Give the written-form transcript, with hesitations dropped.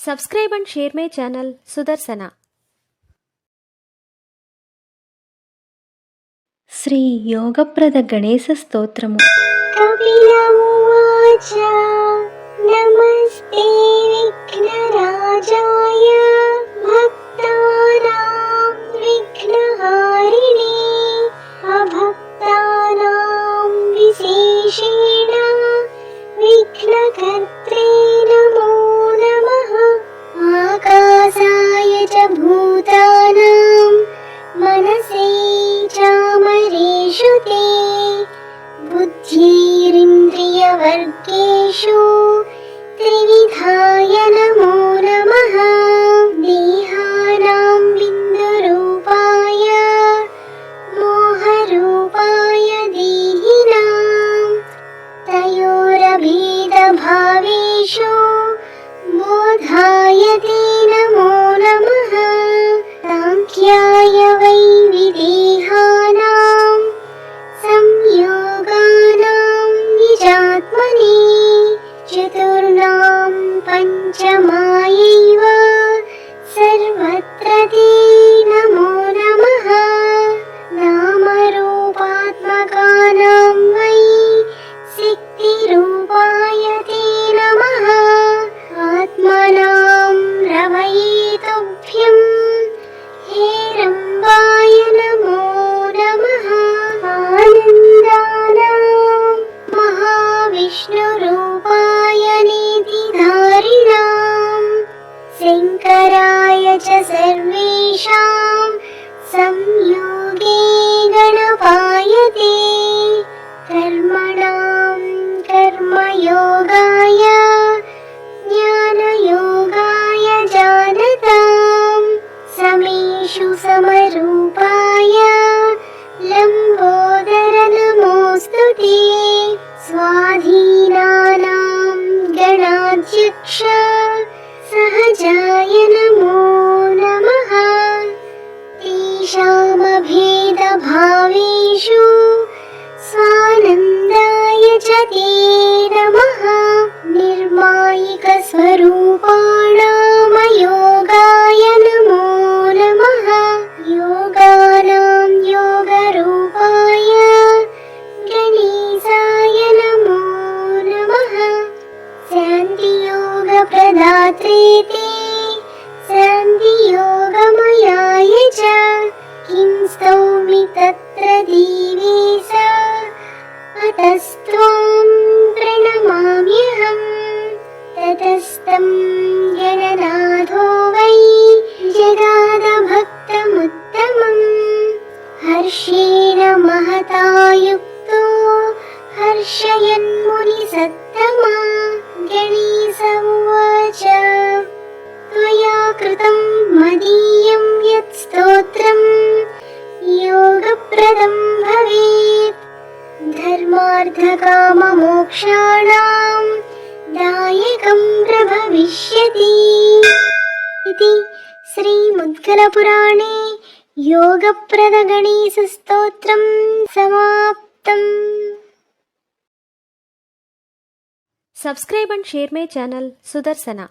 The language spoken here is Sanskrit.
Subscribe and share my channel Sudarsana. Shri యోగప్రద Ganesha స్తోత్రము. కపిల ఉవాచ నమస్తే విఘ్నరాజాయ భక్తానాం విఘ్నహారిణే అభక్తానాం విశేషేణ విఘ్నకర్త్రే నమో నమః. ఆకాశాయ చ భూతానాం మనసే చామరేషు తే बुद्धिरिन्द्रियवर्गेषु त्रिविधाय नमो नमः. देहानां बिन्दुरूपाय मोहरूपाय देहिनां तयोरभेदभावेषु बोधाय ते नमो नमः. सांख्याय वै विदेहानां संयोगानां निजात्मने चतुर्णां पञ्चमायैव सर्वत्र ते नमो नमः. नामरूपात्मकानां वै सिद्धिरूपाय ते नमः. आत्मनां रवये तुभ्यं हेरम्बाय नमो नमः. आनन्दानां महाविष्णुरूपाय नीतिधारिणां शङ्कराय च सर्वेषां संयोगे गणपाय ते कर्मणां कर्मयोगाय ज्ञानयोगाय जानतां समेषु समरूपाय लम्बोदर नमोऽस्तु ते. स्वाधीनानां गणाध्यक्ष सहजाय नमो नमः. तेषामभेदभावेषु स्वानन्दाय च ते नमः. निर्मायिकस्वरूपाणामयोगाय नमो नमः. योगानां योगरूपाय गणेशाय नमो नमः. शान्तियोगप्रदात्रे ते शान्तियोगमयाय च किं स्तौमि तत्र देवेश अतस्त्वां प्रणमाम्यहम्. ततस्तं गणनाथो वै जगादभक्तमुत्तमम्. हर्षेण महता युक्तो हर्षयन्मुनिसत्तमा. गणेश उवाच त्वया कृतं मदीयं यत् स्तोत्रं योगप्रदं भवेत्. धर्मार्थकाममोक्षाणां दायकं प्रभविष्यति. इति श्रीमुद्गलपुराणे योगप्रदगणेशस्तोत्रं समाप्तम्. Subscribe and share my channel Sudarsana.